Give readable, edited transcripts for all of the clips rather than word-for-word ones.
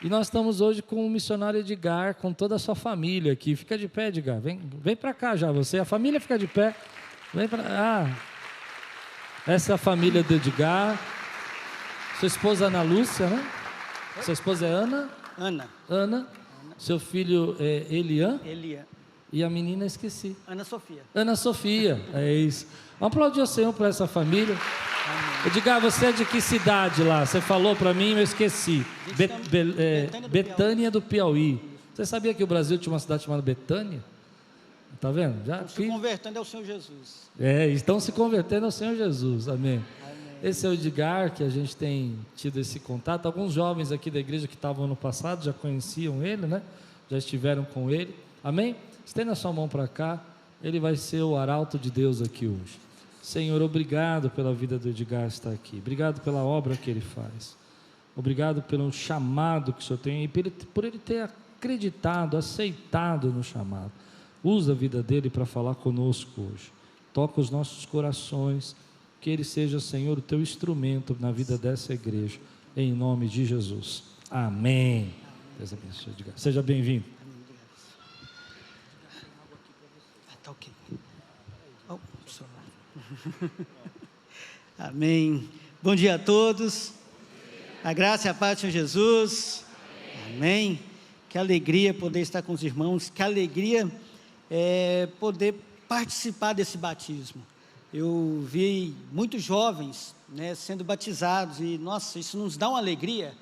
E nós estamos hoje com o missionário Edgar, com toda a sua família aqui. Fica de pé, Edgar. Vem para cá já, você. A família fica de pé. Vem para... essa é a família do Edgar. Sua esposa Ana Lúcia, né? Sua esposa é Ana? Ana. Seu filho é Elian? Elian. E a menina esqueci. Ana Sofia. Ana Sofia, é isso. Vamos aplaudir o Senhor por essa família. Amém. Edgar, você é de que cidade lá? Você falou para mim, eu esqueci. Betânia do Piauí. Você sabia que o Brasil tinha uma cidade chamada Betânia? Tá vendo? Já estão se convertendo ao Senhor Jesus. Estão se convertendo ao Senhor Jesus. Amém. Esse é o Edgar, que a gente tem tido esse contato. Alguns jovens aqui da igreja que estavam ano passado já conheciam ele, né? Já estiveram com ele. Amém? Estenda a sua mão para cá. Ele vai ser o arauto de Deus aqui hoje. Senhor, obrigado pela vida do Edgar estar aqui. Obrigado pela obra que ele faz. Obrigado pelo chamado que o Senhor tem e por ele ter acreditado, aceitado no chamado. Usa a vida dele para falar conosco hoje. Toca os nossos corações. Que ele seja, Senhor, o teu instrumento na vida dessa igreja. Em nome de Jesus. Amém. Deus abençoe, Edgar. Seja bem-vindo. Tá ok. Amém. Bom dia a todos. A graça e a paz do Senhor Jesus. Amém. Que alegria poder estar com os irmãos. Que alegria poder participar desse batismo. Eu vi muitos jovens, né, sendo batizados e, nossa, isso nos dá uma alegria,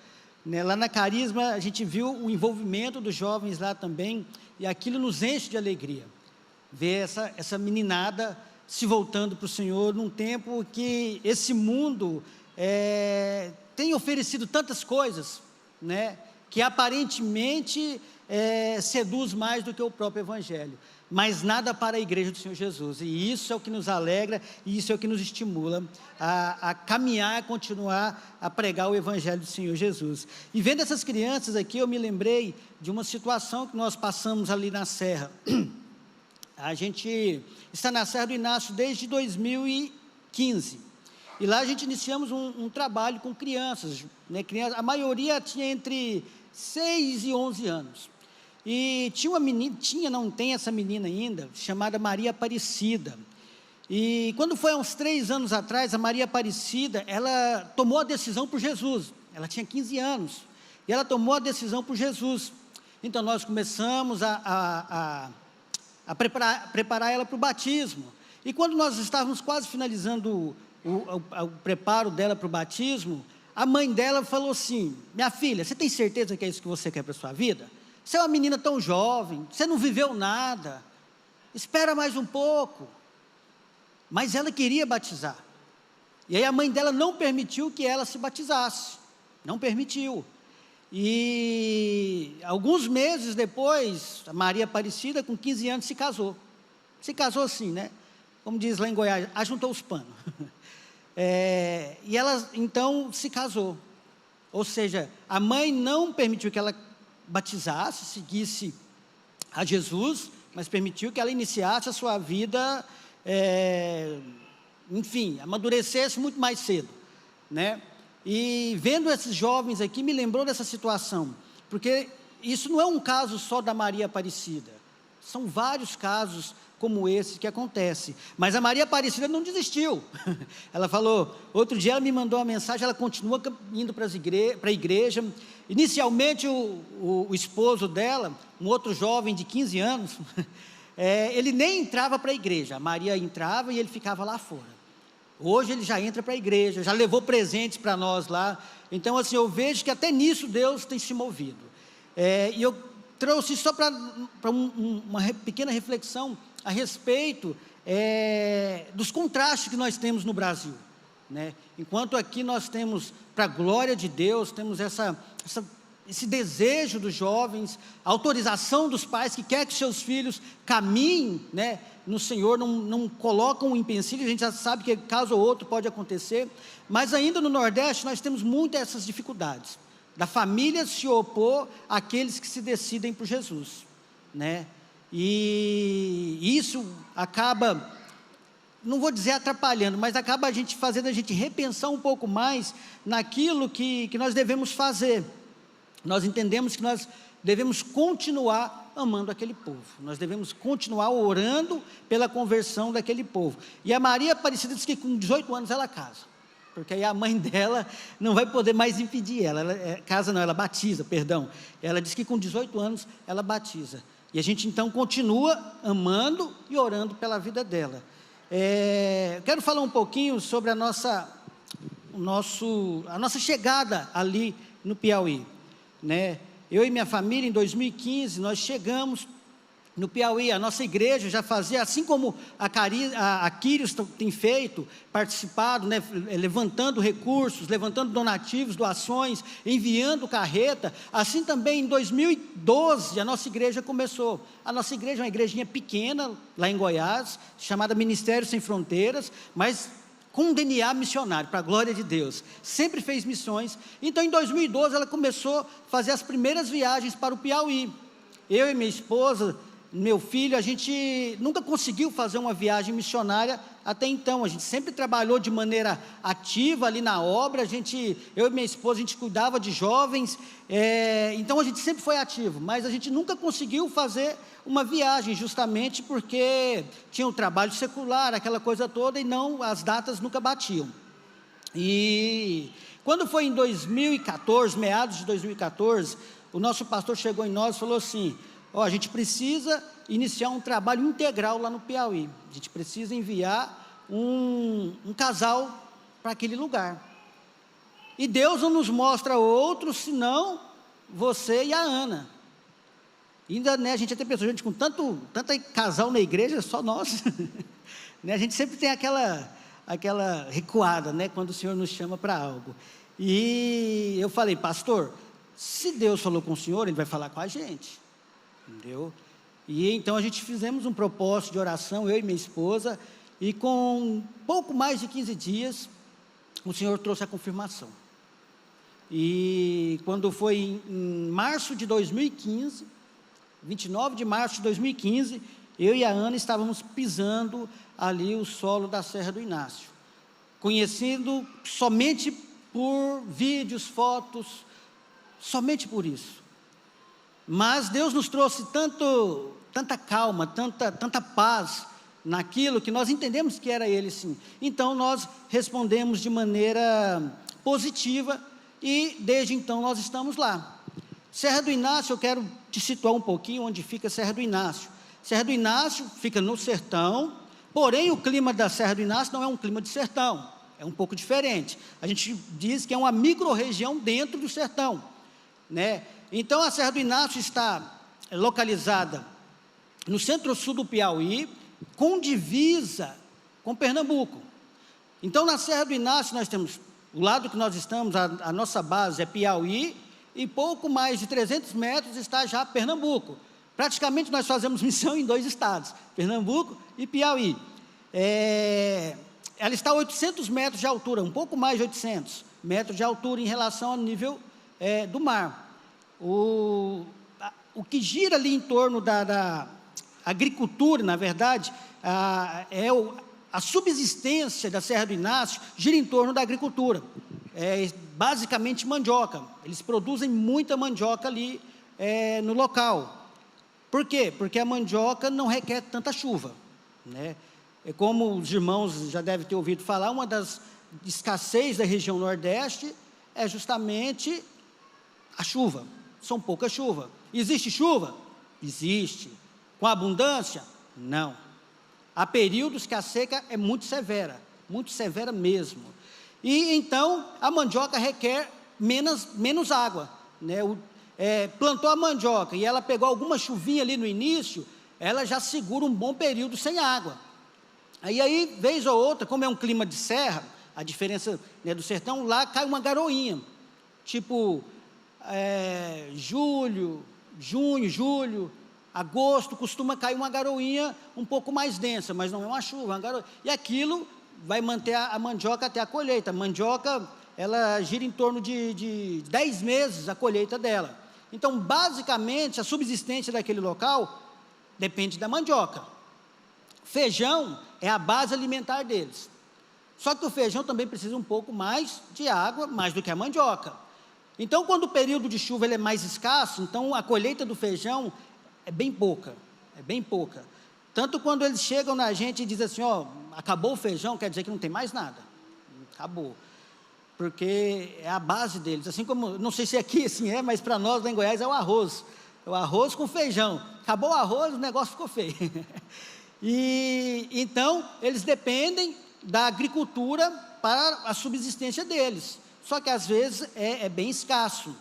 né? Lá na Carisma a gente viu o envolvimento dos jovens lá também e aquilo nos enche de alegria, ver essa meninada se voltando para o Senhor num tempo que esse mundo tem oferecido tantas coisas, né, que aparentemente seduz mais do que o próprio Evangelho, mas nada para a igreja do Senhor Jesus, e isso é o que nos alegra, e isso é o que nos estimula a caminhar, a continuar a pregar o Evangelho do Senhor Jesus. E vendo essas crianças aqui, eu me lembrei de uma situação que nós passamos ali na Serra. A gente está na Serra do Inácio desde 2015, e lá a gente iniciamos um trabalho com crianças, né? A maioria tinha entre 6 e 11 anos, e tinha uma menina, não tem essa menina ainda, chamada Maria Aparecida, e quando foi há uns 3 anos atrás, a Maria Aparecida, ela tomou a decisão por Jesus, ela tinha 15 anos, e ela tomou a decisão por Jesus. Então nós começamos a preparar ela para o batismo, e quando nós estávamos quase finalizando o preparo dela para o batismo, a mãe dela falou assim: minha filha, você tem certeza que é isso que você quer para a sua vida? Você é uma menina tão jovem, você não viveu nada, espera mais um pouco. Mas ela queria batizar, e aí a mãe dela não permitiu que ela se batizasse, não permitiu. E alguns meses depois, a Maria Aparecida, com 15 anos, se casou assim, né, como diz lá em Goiás, ajuntou os panos. E ela então se casou, ou seja, a mãe não permitiu que ela batizasse, seguisse a Jesus, mas permitiu que ela iniciasse a sua vida, enfim, amadurecesse muito mais cedo, né? E vendo esses jovens aqui, me lembrou dessa situação, porque isso não é um caso só da Maria Aparecida, são vários casos como esse que acontece, mas a Maria Aparecida não desistiu. Ela falou, outro dia ela me mandou uma mensagem, ela continua indo para a igreja. Inicialmente o esposo dela, um outro jovem de 15 anos, ele nem entrava para a igreja, a Maria entrava e ele ficava lá fora. Hoje ele já entra para a igreja, já levou presentes para nós lá. Então assim, eu vejo que até nisso Deus tem se movido. E eu trouxe só para uma pequena reflexão a respeito dos contrastes que nós temos no Brasil, né? Enquanto aqui nós temos, para a glória de Deus, temos esse desejo dos jovens, a autorização dos pais que querem que seus filhos caminhem, né, no Senhor, não colocam um empecilho, a gente já sabe que caso ou outro pode acontecer, mas ainda no Nordeste nós temos muitas essas dificuldades, da família se opor àqueles que se decidem por Jesus, né? E isso acaba não vou dizer atrapalhando, mas acaba fazendo a gente repensar um pouco mais naquilo que nós devemos fazer. Nós entendemos que nós devemos continuar amando aquele povo, nós devemos continuar orando pela conversão daquele povo. E a Maria Aparecida diz que com 18 anos ela casa, porque aí a mãe dela não vai poder mais impedir ela, ela batiza, perdão. Ela diz que com 18 anos ela batiza, e a gente então continua amando e orando pela vida dela. Quero falar um pouquinho sobre a nossa chegada ali no Piauí, né? Eu e minha família, em 2015, nós chegamos no Piauí. A nossa igreja já fazia, assim como a Quírios tem feito, participado, né, levantando recursos, levantando donativos, doações, enviando carreta, assim também em 2012 a nossa igreja começou. A nossa igreja é uma igrejinha pequena, lá em Goiás, chamada Ministério Sem Fronteiras, mas com um DNA missionário, para a glória de Deus, sempre fez missões. Então em 2012 ela começou a fazer as primeiras viagens para o Piauí. Eu e minha esposa, meu filho, a gente nunca conseguiu fazer uma viagem missionária até então. A gente sempre trabalhou de maneira ativa ali na obra. Eu e minha esposa, a gente cuidava de jovens, então a gente sempre foi ativo, mas a gente nunca conseguiu fazer uma viagem, justamente porque tinha um trabalho secular, aquela coisa toda, e as datas nunca batiam. E quando foi em 2014, meados de 2014, o nosso pastor chegou em nós e falou assim: a gente precisa iniciar um trabalho integral lá no Piauí, a gente precisa enviar um casal para aquele lugar, e Deus não nos mostra outro senão você e a Ana. Ainda, né, a gente até pensou, com tanto casal na igreja, só nós, né, a gente sempre tem aquela recuada, né, quando o Senhor nos chama para algo. E eu falei: pastor, se Deus falou com o senhor, Ele vai falar com a gente, entendeu? E então a gente fizemos um propósito de oração, eu e minha esposa, e com pouco mais de 15 dias, o Senhor trouxe a confirmação. E quando foi em março de 2015, 29 de março de 2015, eu e a Ana estávamos pisando ali o solo da Serra do Inácio, conhecendo somente por vídeos, fotos, somente por isso. Mas Deus nos trouxe tanta calma, tanta paz naquilo que nós entendemos que era Ele, sim. Então nós respondemos de maneira positiva e desde então nós estamos lá. Serra do Inácio, eu quero te situar um pouquinho onde fica a Serra do Inácio. Serra do Inácio fica no sertão, porém o clima da Serra do Inácio não é um clima de sertão, é um pouco diferente. A gente diz que é uma micro-região dentro do sertão, né? Então a Serra do Inácio está localizada no centro-sul do Piauí, com divisa com Pernambuco. Então na Serra do Inácio nós temos, o lado que nós estamos, a nossa base é Piauí, e pouco mais de 300 metros está já Pernambuco. Praticamente nós fazemos missão em 2 estados, Pernambuco e Piauí. Ela está a 800 metros de altura, um pouco mais de 800 metros de altura em relação ao nível do mar. O que gira ali em torno da agricultura, na verdade, a subsistência da Serra do Inácio gira em torno da agricultura, basicamente mandioca. Eles produzem muita mandioca ali no local. Por quê? Porque a mandioca não requer tanta chuva, né? Como os irmãos já devem ter ouvido falar, uma das escassez da região Nordeste é justamente a chuva. São pouca chuva. Existe chuva? Existe. Com abundância? Não. Há períodos que a seca é muito severa mesmo. E então a mandioca requer menos água, né? Plantou a mandioca e ela pegou alguma chuvinha ali no início, ela já segura um bom período sem água. Aí, vez ou outra, como é um clima de serra, a diferença, né, do sertão, lá cai uma garoinha, tipo junho, julho, agosto, costuma cair uma garoinha um pouco mais densa, mas não é uma chuva, é uma garoinha. E aquilo vai manter a mandioca até a colheita. A mandioca, ela gira em torno de 10 meses a colheita dela. Então, basicamente, a subsistência daquele local depende da mandioca. Feijão é a base alimentar deles. Só que o feijão também precisa um pouco mais de água, mais do que a mandioca. Então, quando o período de chuva ele é mais escasso, então a colheita do feijão é bem pouca. Tanto quando eles chegam na gente e dizem assim, ó, acabou o feijão, quer dizer que não tem mais nada. Acabou. Porque é a base deles. Assim como, não sei se aqui assim mas para nós lá em Goiás é o arroz. É o arroz com feijão. Acabou o arroz, o negócio ficou feio. E então, eles dependem da agricultura para a subsistência deles. Só que às vezes é bem escasso.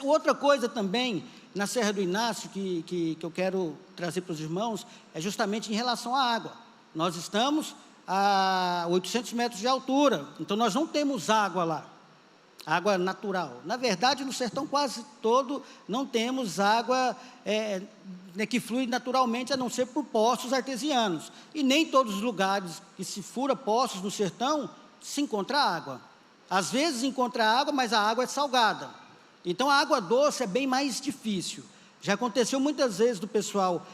Outra coisa também, na Serra do Inácio, que eu quero trazer para os irmãos, é justamente em relação à água. Nós estamos a 800 metros de altura, então nós não temos água lá, água natural. Na verdade, no sertão quase todo não temos água que flui naturalmente, a não ser por poços artesianos. E nem todos os lugares que se fura poços no sertão, se encontra água. Às vezes encontra água, mas a água é salgada. Então a água doce é bem mais difícil. Já aconteceu muitas vezes do pessoal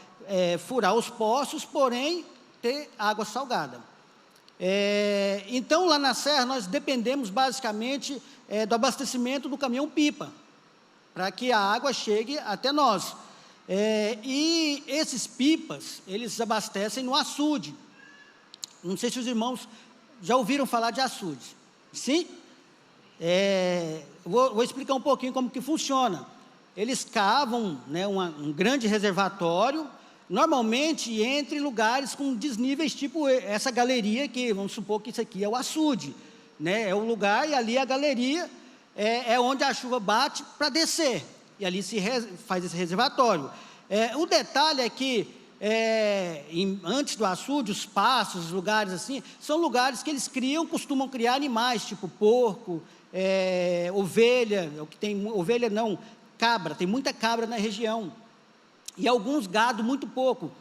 furar os poços, porém ter água salgada. Então lá na Serra nós dependemos basicamente do abastecimento do caminhão-pipa, para que a água chegue até nós. E esses pipas, eles abastecem no açude. Não sei se os irmãos já ouviram falar de açude. Sim? Vou explicar um pouquinho como que funciona. Eles cavam um grande reservatório, normalmente entre lugares com desníveis, tipo essa galeria aqui, vamos supor que isso aqui é o açude, é o lugar, e ali a galeria é onde a chuva bate para descer, e ali se faz esse reservatório. O detalhe é que, antes do açude, os pastos, os lugares assim, são lugares que eles costumam criar animais, tipo porco, ovelha, cabra, tem muita cabra na região, e alguns gado muito pouco,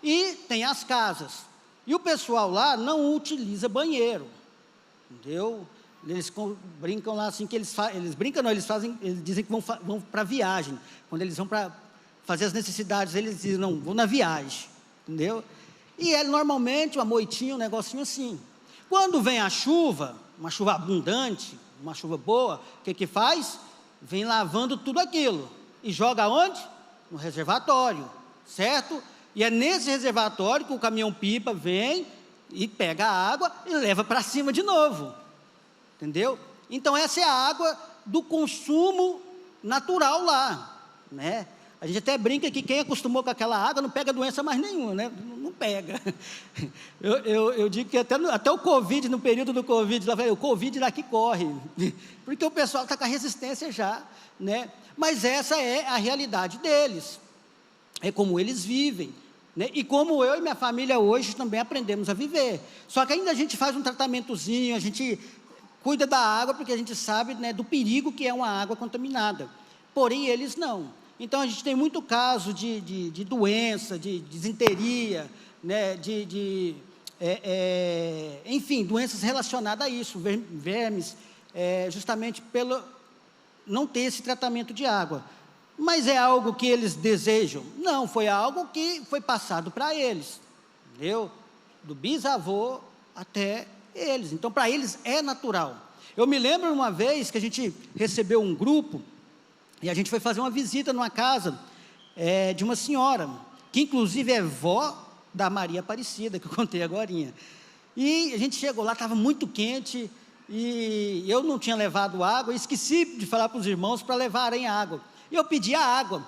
e tem as casas, e o pessoal lá não utiliza banheiro, entendeu? Eles brincam lá assim, que eles dizem que vão para viagem, quando eles vão para fazer as necessidades, eles dizem, não, vou na viagem, entendeu? E normalmente uma moitinha, um negocinho assim. Quando vem a chuva, uma chuva abundante, uma chuva boa, o que faz? Vem lavando tudo aquilo, e joga onde? No reservatório, certo? E é nesse reservatório que o caminhão-pipa vem e pega a água e leva para cima de novo, entendeu? Então essa é a água do consumo natural lá, A gente até brinca que quem acostumou com aquela água não pega doença mais nenhuma, não pega. Eu digo que até o Covid, no período do Covid, o Covid daqui corre, porque o pessoal está com a resistência já, Mas essa é a realidade deles, é como eles vivem, e como eu e minha família hoje também aprendemos a viver. Só que ainda a gente faz um tratamentozinho, a gente cuida da água, porque a gente sabe do perigo que é uma água contaminada, porém eles não. Então a gente tem muito caso de doença, de disenteria, enfim, doenças relacionadas a isso, vermes, justamente pelo não ter esse tratamento de água. Mas é algo que eles desejam? Não, foi algo que foi passado para eles, entendeu? Do bisavô até eles. Então, para eles é natural. Eu me lembro uma vez que a gente recebeu um grupo, e a gente foi fazer uma visita numa casa de uma senhora, que inclusive é vó da Maria Aparecida, que eu contei agorinha. E a gente chegou lá, estava muito quente, e eu não tinha levado água, esqueci de falar para os irmãos para levarem água. E eu pedi a água,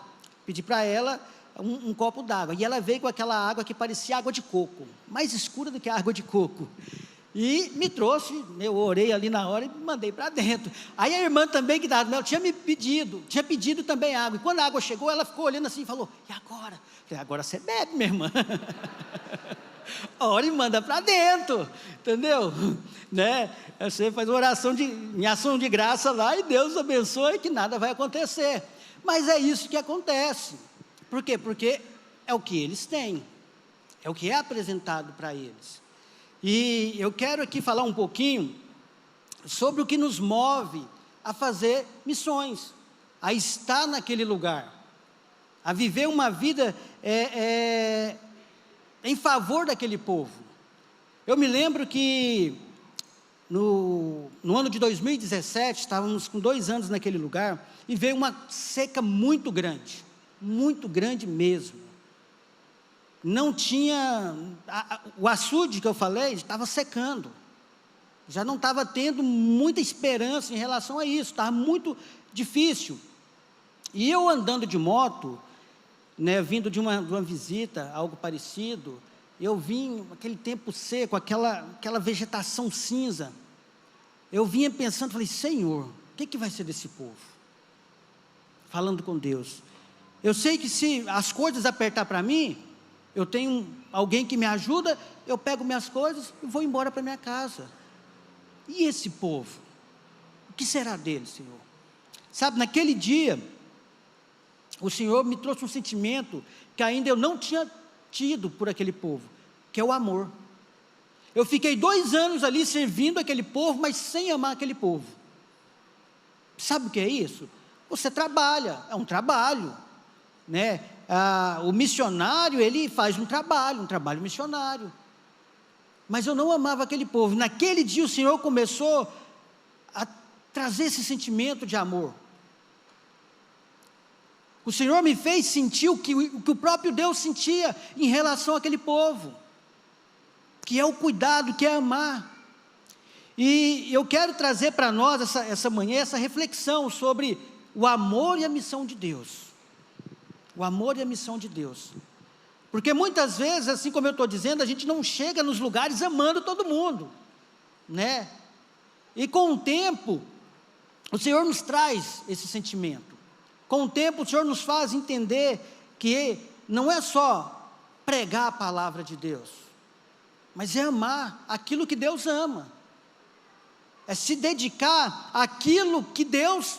pedi para ela um copo d'água, e ela veio com aquela água que parecia água de coco, mais escura do que a água de coco, e me trouxe, eu orei ali na hora e mandei para dentro. Aí a irmã também que estava, tinha pedido também água, e quando a água chegou, ela ficou olhando assim e falou, e agora? Eu falei, agora você bebe, minha irmã. Ora e manda para dentro, entendeu? Você faz uma oração em ação de graça lá, e Deus abençoe, que nada vai acontecer. Mas é isso que acontece. Por quê? Porque é o que eles têm, é o que é apresentado para eles. E eu quero aqui falar um pouquinho sobre o que nos move a fazer missões, a estar naquele lugar, a viver uma vida em favor daquele povo. Eu me lembro que no ano de 2017, estávamos com 2 anos naquele lugar, e veio uma seca muito grande mesmo. Não tinha, o açude que eu falei, estava secando, já não estava tendo muita esperança em relação a isso, estava muito difícil. E eu andando de moto, né, vindo de uma visita, algo parecido, eu vim, aquele tempo seco, aquela vegetação cinza, eu vinha pensando, falei, Senhor, o que vai ser desse povo? Falando com Deus, eu sei que se as coisas apertar para mim, eu tenho alguém que me ajuda, eu pego minhas coisas e vou embora para minha casa. E esse povo? O que será dele, Senhor? Sabe, naquele dia, o Senhor me trouxe um sentimento que ainda eu não tinha tido por aquele povo, que é o amor. Eu fiquei 2 anos ali servindo aquele povo, mas sem amar aquele povo. Sabe o que é isso? Você trabalha, é um trabalho, né? O missionário, ele faz um trabalho missionário. Mas eu não amava aquele povo. Naquele dia o Senhor começou a trazer esse sentimento de amor. O Senhor me fez sentir o que o próprio Deus sentia em relação àquele povo, que é o cuidado, que é amar. E eu quero trazer para nós essa manhã, essa reflexão sobre o amor e a missão de Deus. O amor e a missão de Deus. Porque muitas vezes, assim como eu estou dizendo, a gente não chega nos lugares amando todo mundo, né? E com o tempo, o Senhor nos traz esse sentimento. Com o tempo, o Senhor nos faz entender que não é só pregar a palavra de Deus, mas é amar aquilo que Deus ama. É se dedicar àquilo que Deus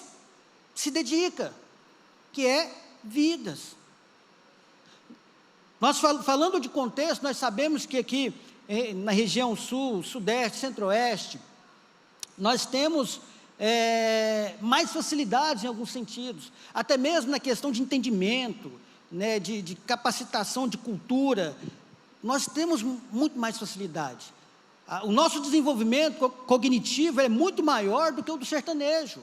se dedica, que é vidas. Nós falando de contexto, nós sabemos que aqui na região sul, sudeste, centro-oeste, nós temos mais facilidades em alguns sentidos, até mesmo na questão de entendimento, né, de capacitação, de cultura, nós temos muito mais facilidade. O nosso desenvolvimento cognitivo é muito maior do que o do sertanejo.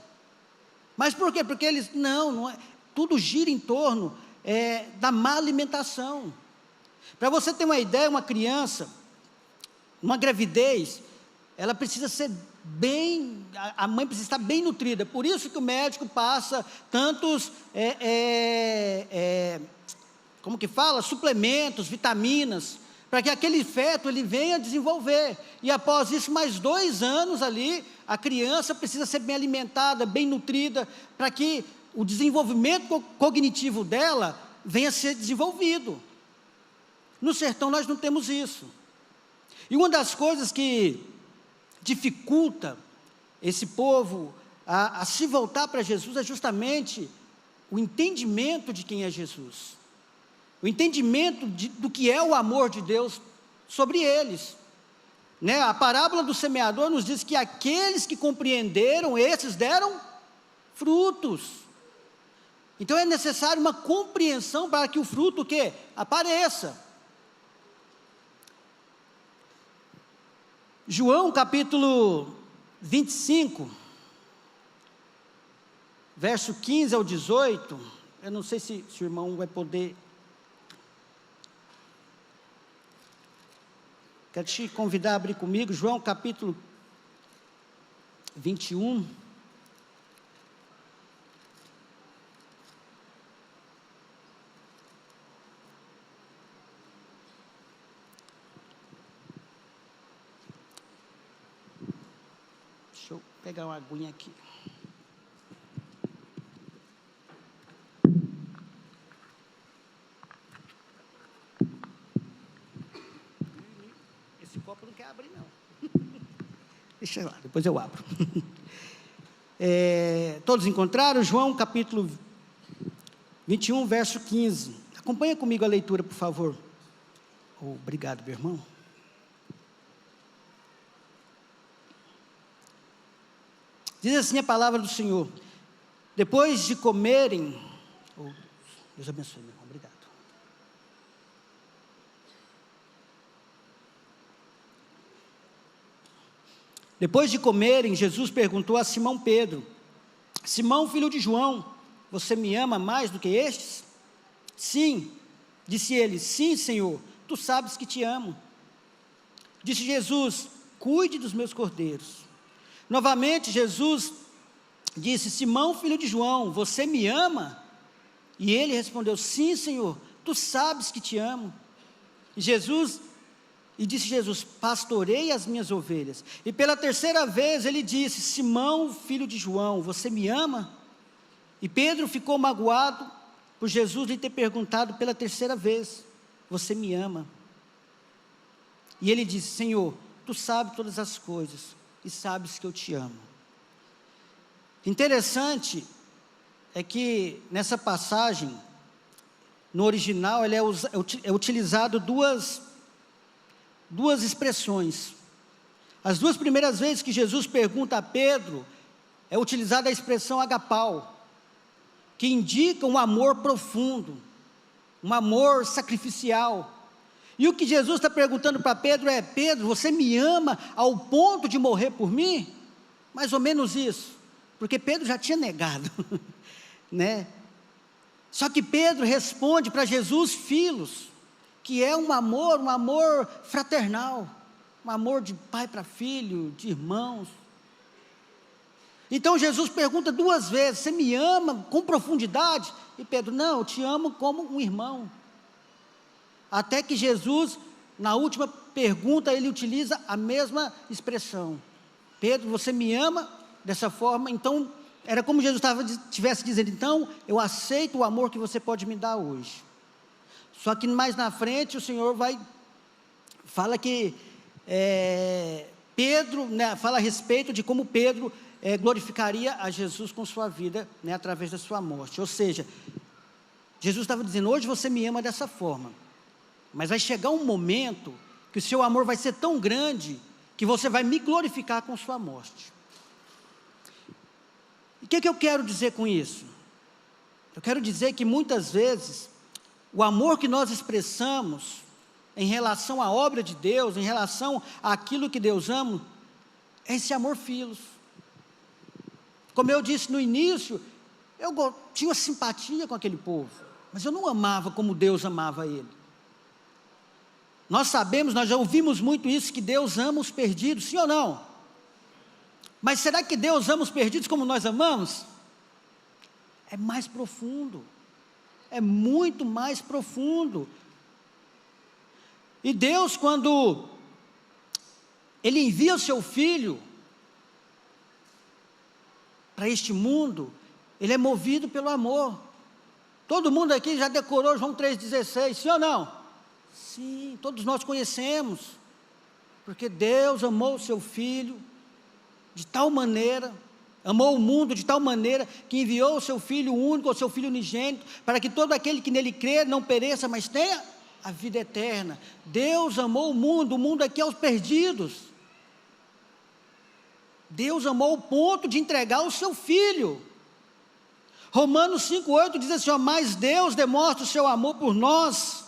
Mas por quê? Porque eles, não é, tudo gira em torno da má alimentação. Para você ter uma ideia, uma criança, uma gravidez, ela precisa ser a mãe precisa estar bem nutrida, por isso que o médico passa tantos, como que fala? Suplementos, vitaminas, para que aquele feto ele venha desenvolver, e após isso mais 2 anos ali, a criança precisa ser bem alimentada, bem nutrida, para que o desenvolvimento cognitivo dela venha a ser desenvolvido. No sertão nós não temos isso, e uma das coisas que dificulta esse povo a se voltar para Jesus é justamente o entendimento de quem é Jesus, o entendimento do que é o amor de Deus sobre eles, né? A parábola do semeador nos diz que aqueles que compreenderam, esses deram frutos. Então é necessário uma compreensão para que o fruto o quê? Apareça. João capítulo 25, verso 15 ao 18, eu não sei se o irmão vai poder, quero te convidar a abrir comigo, João capítulo 21, deixa eu pegar uma aguinha aqui. Esse copo não quer abrir, não. Deixa lá, depois eu abro. Todos encontraram? João capítulo 21, verso 15. Acompanha comigo a leitura, por favor. Obrigado, meu irmão. Diz assim a palavra do Senhor: depois de comerem, Deus abençoe, meu irmão, obrigado. Depois de comerem, Jesus perguntou a Simão Pedro: Simão, filho de João, você me ama mais do que estes? Sim, disse ele, sim, Senhor, tu sabes que te amo. Disse Jesus: cuide dos meus cordeiros. Novamente Jesus disse: Simão, filho de João, você me ama? E ele respondeu: sim, Senhor, tu sabes que te amo. E disse Jesus: pastorei as minhas ovelhas. E pela terceira vez ele disse: Simão, filho de João, você me ama? E Pedro ficou magoado por Jesus lhe ter perguntado pela terceira vez: você me ama? E ele disse: Senhor, tu sabes todas as coisas e sabes que eu te amo. Interessante é que nessa passagem, no original, é utilizado duas expressões. As duas primeiras vezes que Jesus pergunta a Pedro, é utilizada a expressão agapau, que indica um amor profundo, um amor sacrificial. E o que Jesus está perguntando para Pedro é: Pedro, você me ama ao ponto de morrer por mim? Mais ou menos isso, porque Pedro já tinha negado, né? Só que Pedro responde para Jesus, filhos, que é um amor fraternal, um amor de pai para filho, de irmãos. Então Jesus pergunta duas vezes: você me ama com profundidade? E Pedro: não, eu te amo como um irmão. Até que Jesus, na última pergunta, ele utiliza a mesma expressão: Pedro, você me ama dessa forma? Então, era como Jesus estivesse dizendo: então, eu aceito o amor que você pode me dar hoje. Só que mais na frente o Senhor fala que Pedro, né, fala a respeito de como Pedro glorificaria a Jesus com sua vida, né, através da sua morte. Ou seja, Jesus estava dizendo: hoje você me ama dessa forma, mas vai chegar um momento que o seu amor vai ser tão grande que você vai me glorificar com sua morte. E o que eu quero dizer com isso? Eu quero dizer que muitas vezes o amor que nós expressamos em relação à obra de Deus, em relação àquilo que Deus ama, é esse amor filos. Como eu disse no início, eu tinha simpatia com aquele povo, mas eu não amava como Deus amava ele. Nós sabemos, nós já ouvimos muito isso, que Deus ama os perdidos, sim ou não? Mas será que Deus ama os perdidos como nós amamos? É mais profundo, é muito mais profundo. E Deus, quando Ele envia o seu Filho para este mundo, Ele é movido pelo amor. Todo mundo aqui já decorou João 3,16, sim ou não? Sim, todos nós conhecemos, porque Deus amou o seu Filho de tal maneira, amou o mundo de tal maneira, que enviou o seu Filho único, o seu Filho unigênito, para que todo aquele que nele crer não pereça, mas tenha a vida eterna. Deus amou o mundo aqui é os perdidos. Deus amou ao ponto de entregar o seu Filho. Romanos 5,8 diz assim: mas Deus demonstra o seu amor por nós.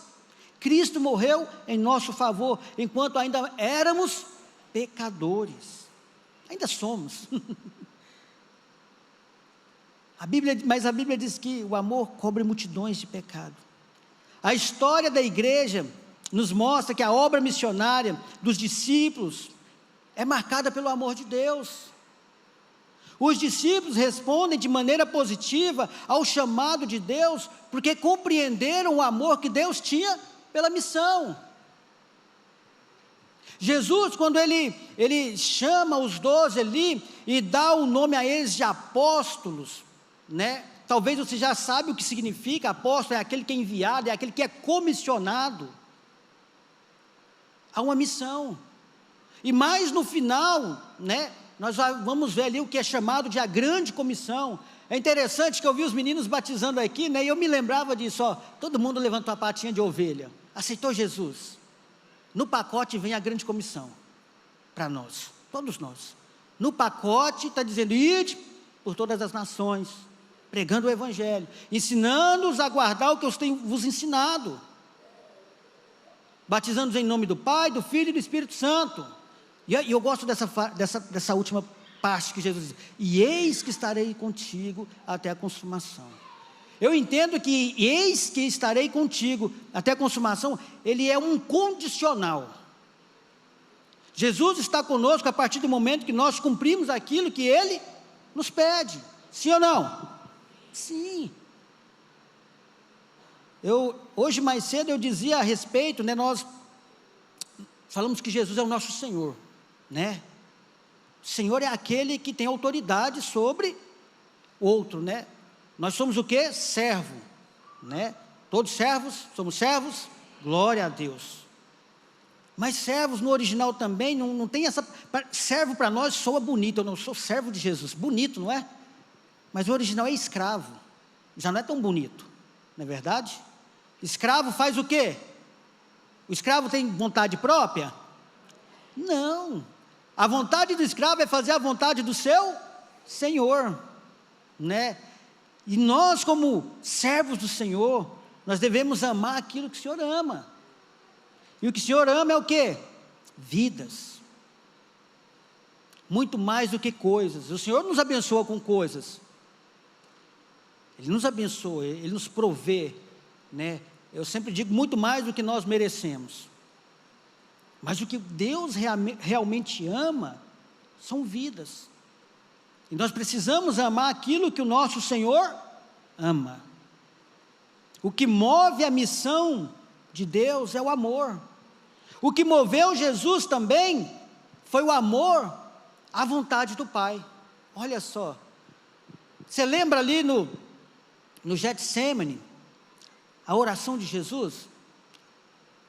Cristo morreu em nosso favor, enquanto ainda éramos pecadores. Ainda somos. Mas a Bíblia diz que o amor cobre multidões de pecado. A história da igreja nos mostra que a obra missionária dos discípulos é marcada pelo amor de Deus. Os discípulos respondem de maneira positiva ao chamado de Deus, porque compreenderam o amor que Deus tinha pela missão. Jesus, quando ele chama os 12 ali e dá o nome a eles de apóstolos, né? Talvez você já sabe o que significa. Apóstolo é aquele que é enviado, é aquele que é comissionado a uma missão. E mais no final, né, nós vamos ver ali o que é chamado de a grande comissão. É interessante que eu vi os meninos batizando aqui, né, e eu me lembrava disso, todo mundo levantou a patinha de ovelha, aceitou Jesus. No pacote vem a grande comissão para nós, todos nós. No pacote está dizendo: ide por todas as nações, pregando o Evangelho, ensinando-os a guardar o que eu tenho vos ensinado, batizando-os em nome do Pai, do Filho e do Espírito Santo. E eu gosto dessa última parte que Jesus diz: e eis que estarei contigo até a consumação. Eu entendo que eis que estarei contigo até a consumação, ele é um condicional. Jesus está conosco a partir do momento que nós cumprimos aquilo que Ele nos pede. Sim ou não? Sim. Hoje mais cedo eu dizia a respeito, né, nós falamos que Jesus é o nosso Senhor, né? O Senhor é aquele que tem autoridade sobre outro, né? Nós somos o quê? Servo, né? Todos servos, somos servos, glória a Deus. Mas servos no original também, não tem essa, servo para nós soa bonito, eu não sou servo de Jesus, bonito, não é? Mas o original é escravo, já não é tão bonito, não é verdade? Escravo faz o quê? O escravo tem vontade própria? Não, a vontade do escravo é fazer a vontade do seu Senhor, né? E nós como servos do Senhor, nós devemos amar aquilo que o Senhor ama. E o que o Senhor ama é o quê? Vidas. Muito mais do que coisas. O Senhor nos abençoa com coisas. Ele nos abençoa, Ele nos provê, né? Eu sempre digo, muito mais do que nós merecemos. Mas o que Deus realmente ama são vidas. E nós precisamos amar aquilo que o nosso Senhor ama. O que move a missão de Deus é o amor. O que moveu Jesus também foi o amor à vontade do Pai. Olha só, você lembra ali no Getsêmani, a oração de Jesus,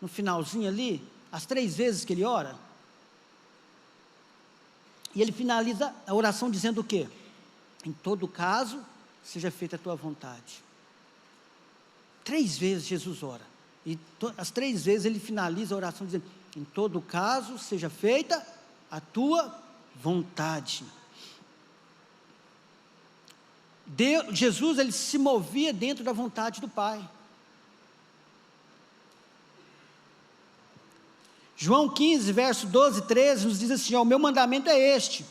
no finalzinho ali, as 3 vezes que ele ora, e ele finaliza a oração dizendo o quê? Em todo caso, seja feita a tua vontade. 3 vezes Jesus ora, e as 3 vezes ele finaliza a oração dizendo: em todo caso, seja feita a tua vontade. Jesus, ele se movia dentro da vontade do Pai. João 15, verso 12 e 13, nos diz assim: ó, o meu mandamento é este: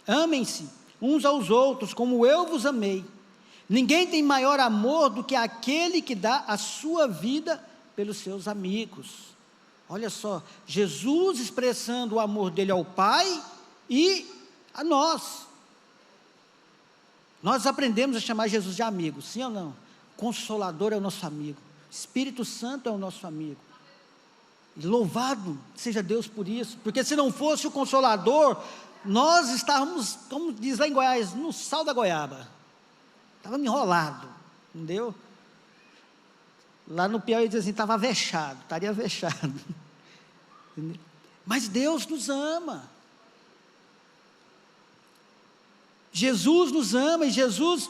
amem-se uns aos outros, como eu vos amei. Ninguém tem maior amor do que aquele que dá a sua vida pelos seus amigos. Olha só, Jesus expressando o amor dele ao Pai e a nós. Nós aprendemos a chamar Jesus de amigo, sim ou não? Consolador é o nosso amigo, Espírito Santo é o nosso amigo. E louvado seja Deus por isso, porque se não fosse o Consolador, nós estávamos, como diz lá em Goiás, no sal da goiaba, estávamos enrolados, entendeu? Lá no Piauí diz assim, estava avexado, estaria avexado. Entendeu? Mas Deus nos ama. Jesus nos ama, e Jesus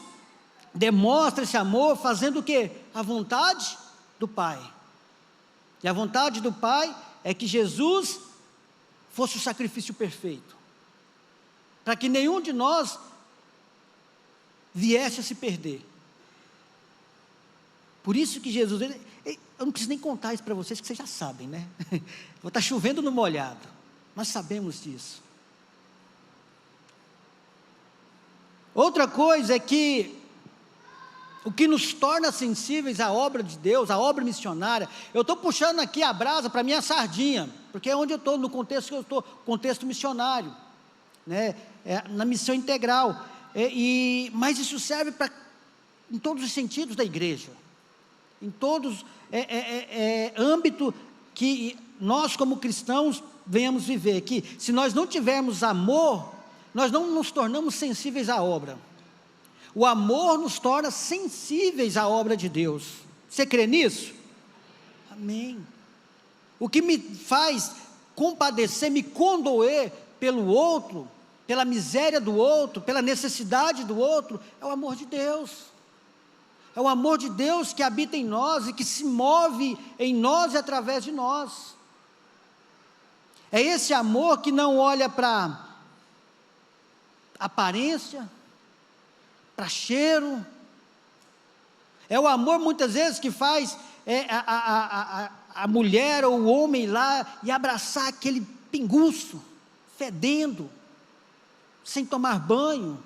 demonstra esse amor fazendo o quê? A vontade do Pai. E a vontade do Pai é que Jesus fosse o sacrifício perfeito, para que nenhum de nós viesse a se perder. Por isso que Jesus, eu não preciso nem contar isso para vocês, que vocês já sabem, né? Vou estar chovendo no molhado, nós sabemos disso. Outra coisa é que o que nos torna sensíveis à obra de Deus, à obra missionária, eu estou puxando aqui a brasa para a minha sardinha, porque é onde eu estou, no contexto que eu estou, contexto missionário, né? Na missão integral, mas isso serve em todos os sentidos da igreja, em todos âmbito que nós como cristãos venhamos viver, que se nós não tivermos amor, nós não nos tornamos sensíveis à obra. O amor nos torna sensíveis à obra de Deus. Você crê nisso? Amém. O que me faz compadecer, me condoer pelo outro, pela miséria do outro, pela necessidade do outro, é o amor de Deus. É o amor de Deus que habita em nós e que se move em nós e através de nós. É esse amor que não olha para aparência, para cheiro. É o amor muitas vezes que faz a mulher ou o homem lá e abraçar aquele pinguço, fedendo, sem tomar banho.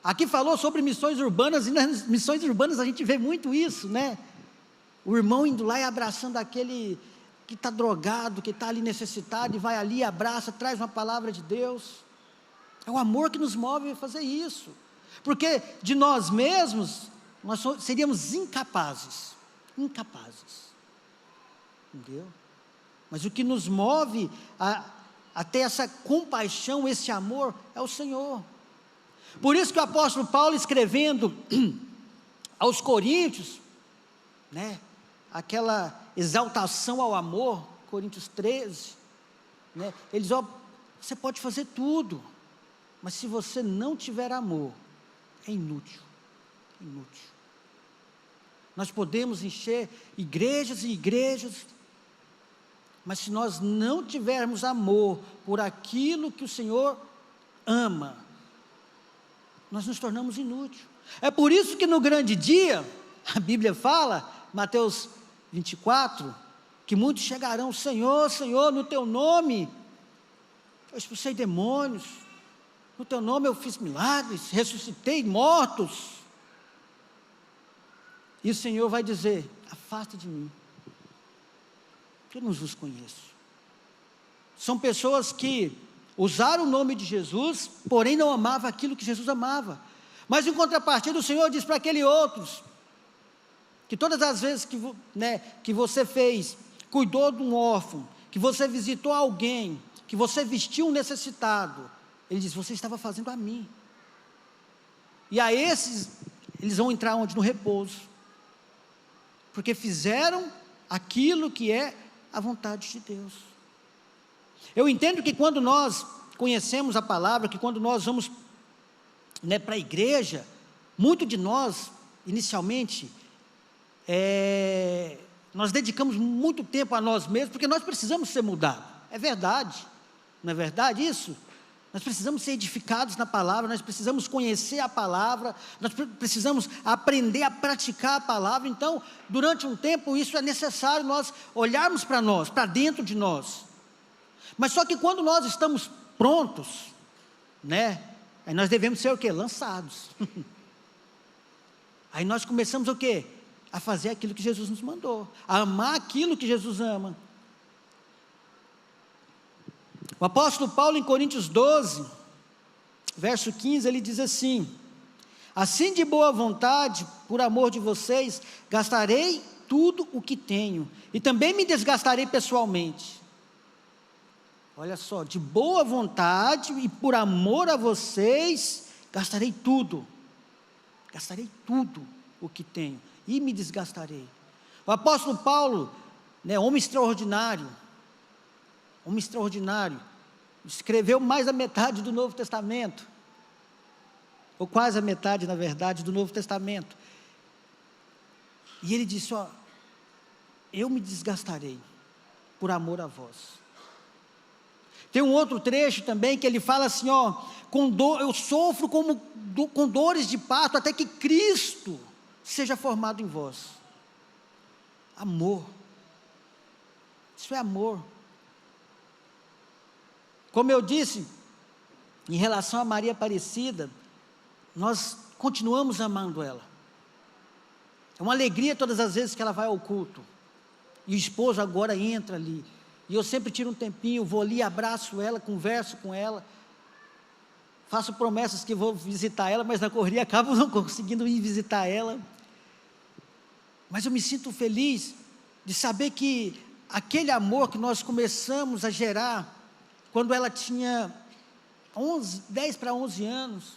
Aqui falou sobre missões urbanas, e nas missões urbanas a gente vê muito isso, né? O irmão indo lá e abraçando aquele que está drogado, que está ali necessitado, e vai ali, abraça, traz uma palavra de Deus. É o amor que nos move a fazer isso, porque de nós mesmos, nós seríamos incapazes, entendeu? Mas o que nos move a ter essa compaixão, esse amor, é o Senhor. Por isso que o apóstolo Paulo, escrevendo aos Coríntios, né, aquela exaltação ao amor, Coríntios 13, né, ele diz: ó, você pode fazer tudo, mas se você não tiver amor, é inútil. Nós podemos encher igrejas e igrejas, mas se nós não tivermos amor por aquilo que o Senhor ama, nós nos tornamos inúteis. É por isso que no grande dia, a Bíblia fala, Mateus 24, que muitos chegarão: Senhor, Senhor, no teu nome eu expulsei demônios, no teu nome eu fiz milagres, ressuscitei mortos. E o Senhor vai dizer: afasta de mim, eu não vos conheço. São pessoas que usaram o nome de Jesus, porém não amavam aquilo que Jesus amava. Mas em contrapartida, o Senhor diz para aqueles outros, que todas as vezes que você fez, cuidou de um órfão, que você visitou alguém, que você vestiu um necessitado, Ele diz: você estava fazendo a mim. E a esses, eles vão entrar onde? No repouso, porque fizeram aquilo que é a vontade de Deus. Eu entendo que quando nós conhecemos a palavra, que quando nós vamos para a igreja, muito de nós, inicialmente, nós dedicamos muito tempo a nós mesmos, porque nós precisamos ser mudados. É verdade, não é verdade isso? Nós precisamos ser edificados na palavra, nós precisamos conhecer a palavra, nós precisamos aprender a praticar a palavra. Então, durante um tempo, isso é necessário, nós olharmos para nós, para dentro de nós. Mas só que quando nós estamos prontos, aí nós devemos ser o quê? Lançados. Aí nós começamos o quê? A fazer aquilo que Jesus nos mandou, a amar aquilo que Jesus ama. O apóstolo Paulo, em Coríntios 12, verso 15, ele diz assim: assim de boa vontade, por amor de vocês, gastarei tudo o que tenho, e também me desgastarei pessoalmente. Olha só, de boa vontade e por amor a vocês, gastarei tudo o que tenho, e me desgastarei. O apóstolo Paulo, homem extraordinário, escreveu mais da metade do Novo Testamento, ou quase a metade, na verdade, do Novo Testamento, e ele disse: ó, eu me desgastarei por amor a vós. Tem um outro trecho também que ele fala assim: ó, eu sofro com dores de parto, até que Cristo seja formado em vós. Amor, isso é amor. Como eu disse, em relação a Maria Aparecida, nós continuamos amando ela. É uma alegria todas as vezes que ela vai ao culto, e o esposo agora entra ali, e eu sempre tiro um tempinho, vou ali, abraço ela, converso com ela, faço promessas que vou visitar ela, mas na correria acabo não conseguindo ir visitar ela. Mas eu me sinto feliz de saber que aquele amor que nós começamos a gerar, quando ela tinha 10 para 11 anos,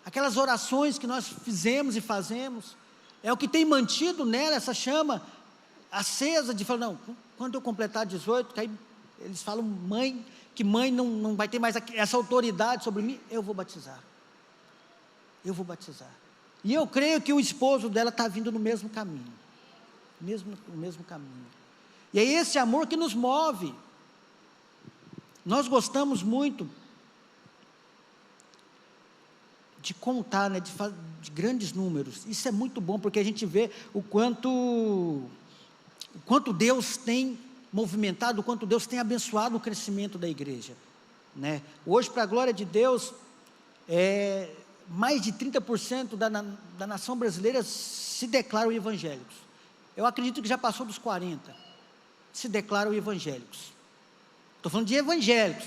aquelas orações que nós fizemos e fazemos, é o que tem mantido nela essa chama acesa, de falar: não, quando eu completar 18, que aí eles falam que mãe não vai ter mais essa autoridade sobre mim, eu vou batizar. E eu creio que o esposo dela está vindo no mesmo caminho, no mesmo caminho, e é esse amor que nos move. Nós gostamos muito de contar, de grandes números. Isso é muito bom, porque a gente vê o quanto Deus tem movimentado, o quanto Deus tem abençoado o crescimento da igreja, né? Hoje, para a glória de Deus, mais de 30% da nação brasileira se declaram evangélicos. Eu acredito que já passou dos 40%, se declaram evangélicos. Estou falando de evangélicos.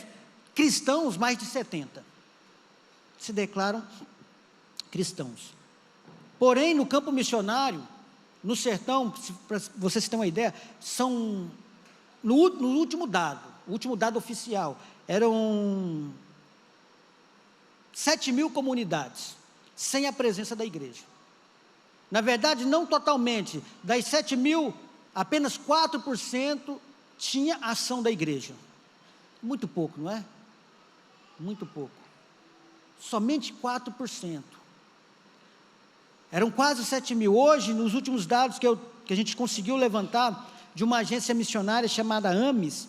Cristãos, mais de 70% se declaram cristãos. Porém, no campo missionário, no sertão, para vocês terem uma ideia, no último dado, o último dado oficial, eram 7.000 comunidades, sem a presença da igreja. Na verdade, não totalmente, das 7.000, apenas 4% tinha ação da igreja. Muito pouco, não é? Muito pouco. Somente 4%. Eram quase 7.000. Hoje, nos últimos dados que a gente conseguiu levantar, de uma agência missionária chamada AMES,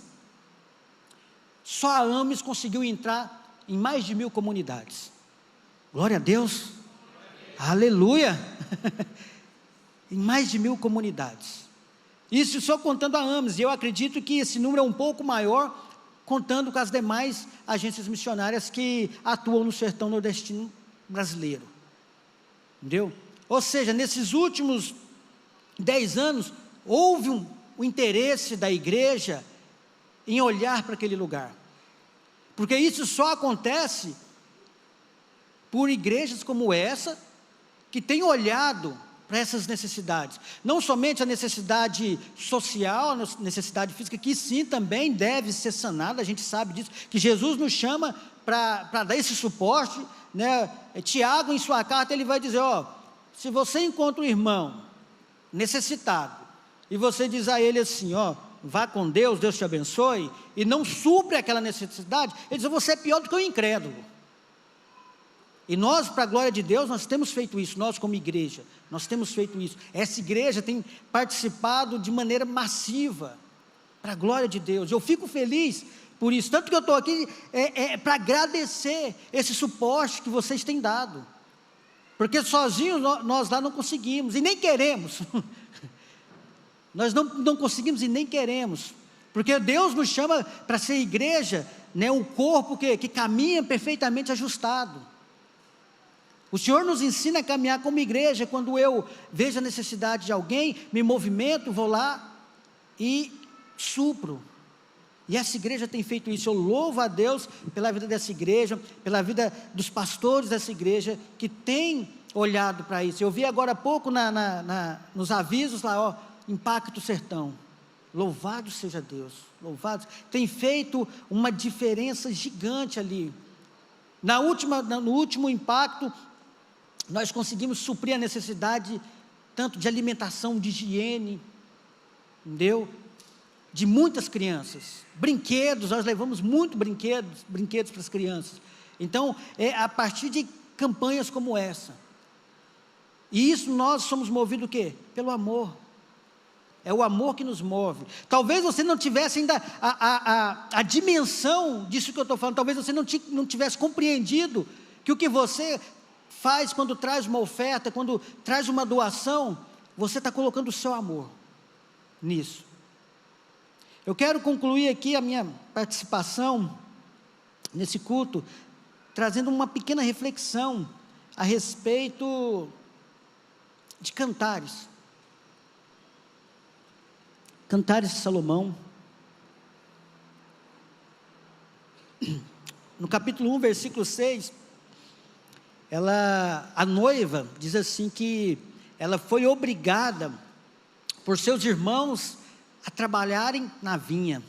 só a AMES conseguiu entrar em mais de 1.000 comunidades. Glória a Deus. Aleluia. Em mais de 1.000 comunidades. Isso só contando a AMES, e eu acredito que esse número é um pouco maior, contando com as demais agências missionárias que atuam no sertão nordestino brasileiro. Entendeu? Ou seja, nesses últimos 10 anos, houve um interesse da igreja em olhar para aquele lugar. Porque isso só acontece por igrejas como essa, que têm olhado para essas necessidades. Não somente a necessidade social, a necessidade física, que sim também deve ser sanada, a gente sabe disso, que Jesus nos chama para dar esse suporte, né? Tiago, em sua carta, ele vai dizer, se você encontra um irmão necessitado, e você diz a ele assim, vá com Deus, Deus te abençoe, e não supre aquela necessidade, ele diz, você é pior do que o incrédulo. E nós, para a glória de Deus, nós temos feito isso, nós como igreja, nós temos feito isso. Essa igreja tem participado de maneira massiva, para a glória de Deus. Eu fico feliz por isso, tanto que eu estou aqui para agradecer esse suporte que vocês têm dado, porque sozinhos nós lá não conseguimos, e nem queremos, nós não conseguimos e nem queremos, porque Deus nos chama para ser igreja, né, um corpo que caminha perfeitamente ajustado. O Senhor nos ensina a caminhar como igreja. Quando eu vejo a necessidade de alguém, me movimento, vou lá e supro. E essa igreja tem feito isso. Eu louvo a Deus pela vida dessa igreja, pela vida dos pastores dessa igreja, que tem olhado para isso. Eu vi agora há pouco nos avisos lá, Impacto Sertão. Louvado seja Deus, louvado. Tem feito uma diferença gigante ali. No último impacto, nós conseguimos suprir a necessidade tanto de alimentação, de higiene, entendeu? De muitas crianças, brinquedos, nós levamos muito brinquedos para as crianças. Então, é a partir de campanhas como essa. E isso nós somos movidos o quê? Pelo amor. É o amor que nos move. Talvez você não tivesse ainda a dimensão disso que eu estou falando, talvez você não tivesse compreendido que o que você faz quando traz uma oferta, quando traz uma doação, você está colocando o seu amor nisso. Eu quero concluir aqui a minha participação nesse culto, trazendo uma pequena reflexão a respeito de Cantares. Cantares de Salomão. No capítulo 1, versículo 6, a noiva diz assim que ela foi obrigada por seus irmãos a trabalharem na vinha,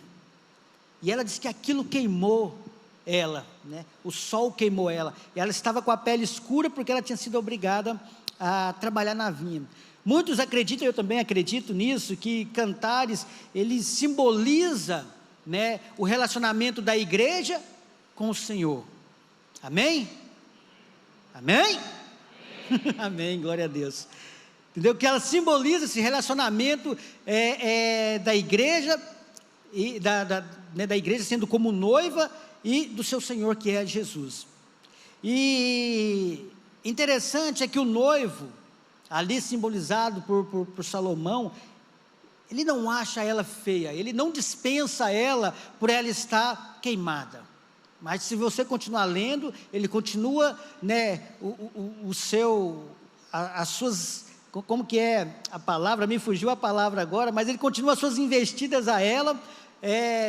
e ela diz que aquilo queimou ela, né? O sol queimou ela, e ela estava com a pele escura porque ela tinha sido obrigada a trabalhar na vinha. Muitos acreditam, eu também acredito nisso, que Cantares, ele simboliza, né, o relacionamento da igreja com o Senhor. Amém? Amém? Amém, glória a Deus. Entendeu? Que ela simboliza esse relacionamento da igreja, e da igreja sendo como noiva, e do seu Senhor, que é Jesus. E interessante é que o noivo, ali simbolizado por Salomão, Ele não acha ela feia, ele não dispensa ela por ela estar queimada. Mas se você continuar lendo, ele continua, né, as suas, como que é a palavra, me fugiu a palavra agora, mas ele continua as suas investidas a ela,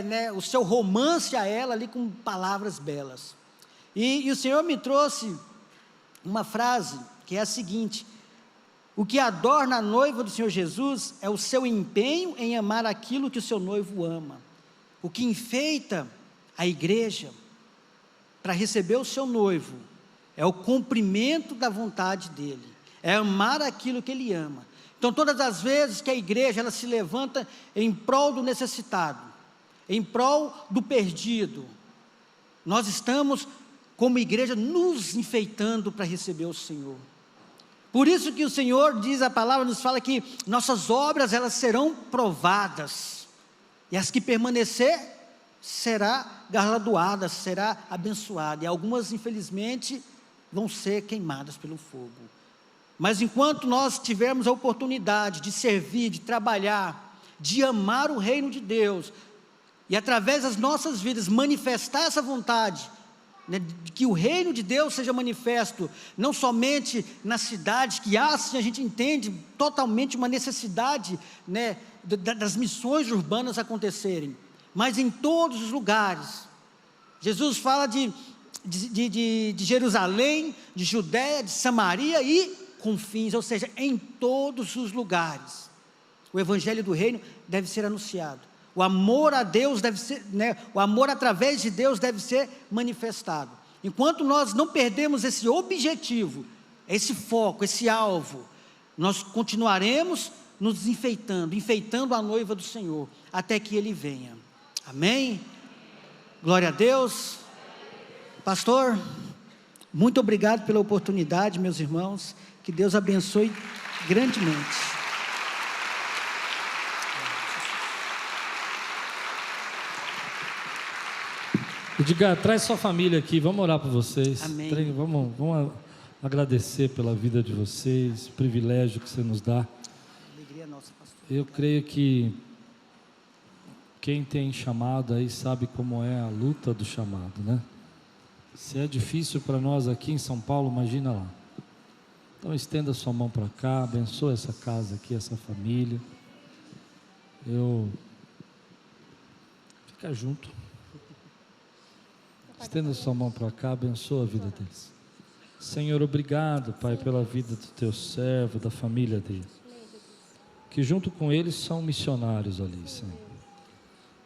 né, o seu romance a ela ali com palavras belas. E o Senhor me trouxe uma frase que é a seguinte: o que adorna a noiva do Senhor Jesus é o seu empenho em amar aquilo que o seu noivo ama. O que enfeita a igreja para receber o seu noivo é o cumprimento da vontade dele, é amar aquilo que ele ama. Então, todas as vezes que a igreja ela se levanta em prol do necessitado, em prol do perdido, nós estamos, como igreja, nos enfeitando para receber o Senhor. Por isso que o Senhor diz, a palavra nos fala que nossas obras elas serão provadas, e as que permanecer será galardoada, será abençoada, e algumas infelizmente vão ser queimadas pelo fogo. Mas enquanto nós tivermos a oportunidade de servir, de trabalhar, de amar o reino de Deus, e através das nossas vidas manifestar essa vontade, né, de que o reino de Deus seja manifesto, não somente na cidade, que há, assim, a gente entende totalmente uma necessidade, né, das missões urbanas acontecerem, mas em todos os lugares. Jesus fala de Jerusalém, de Judéia, de Samaria e confins, ou seja, em todos os lugares, o evangelho do reino deve ser anunciado. O amor a Deus deve ser, né, o amor através de Deus deve ser manifestado. Enquanto nós não perdemos esse objetivo, esse foco, esse alvo, nós continuaremos nos enfeitando a noiva do Senhor, até que Ele venha. Amém? Glória a Deus. Pastor, muito obrigado pela oportunidade, meus irmãos, que Deus abençoe grandemente. Edgar, traz sua família aqui, vamos orar por vocês. Amém. Vamos agradecer pela vida de vocês, o privilégio que você nos dá. Alegria nossa, pastor. Eu creio que quem tem chamado aí sabe como é a luta do chamado, né? Se é difícil para nós aqui em São Paulo, imagina lá. Então estenda sua mão para cá, abençoa essa casa aqui, essa família. Fica junto. Estenda sua mão para cá, abençoa a vida deles. Senhor, obrigado, Pai, pela vida do teu servo, da família dele, que junto com eles são missionários ali, Senhor.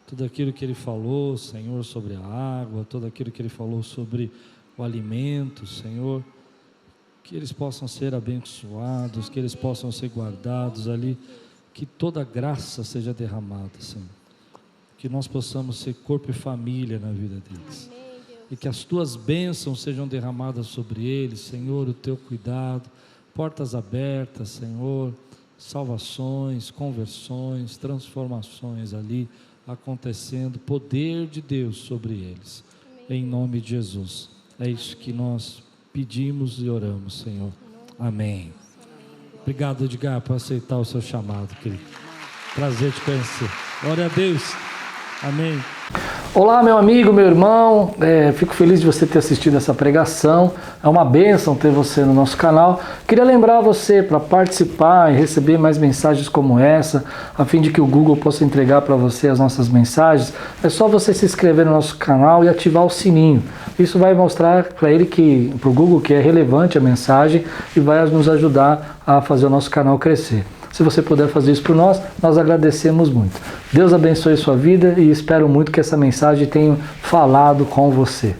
Tudo aquilo que ele falou, Senhor, sobre a água, tudo aquilo que ele falou sobre o alimento, Senhor, que eles possam ser abençoados, que eles possam ser guardados ali, que toda graça seja derramada, Senhor, que nós possamos ser corpo e família na vida deles, e que as tuas bênçãos sejam derramadas sobre eles, Senhor, o teu cuidado, portas abertas, Senhor, salvações, conversões, transformações ali acontecendo, poder de Deus sobre eles, em nome de Jesus. É isso que nós pedimos e oramos, Senhor. Amém. Obrigado, Edgar, por aceitar o seu chamado, querido. Prazer te conhecer. Glória a Deus. Amém. Olá, meu amigo, meu irmão, fico feliz de você ter assistido essa pregação, é uma bênção ter você no nosso canal. Queria lembrar você para participar e receber mais mensagens como essa, a fim de que o Google possa entregar para você as nossas mensagens. É só você se inscrever no nosso canal e ativar o sininho. Isso vai mostrar para o Google que é relevante a mensagem e vai nos ajudar a fazer o nosso canal crescer. Se você puder fazer isso por nós, nós agradecemos muito. Deus abençoe sua vida e espero muito que essa mensagem tenha falado com você.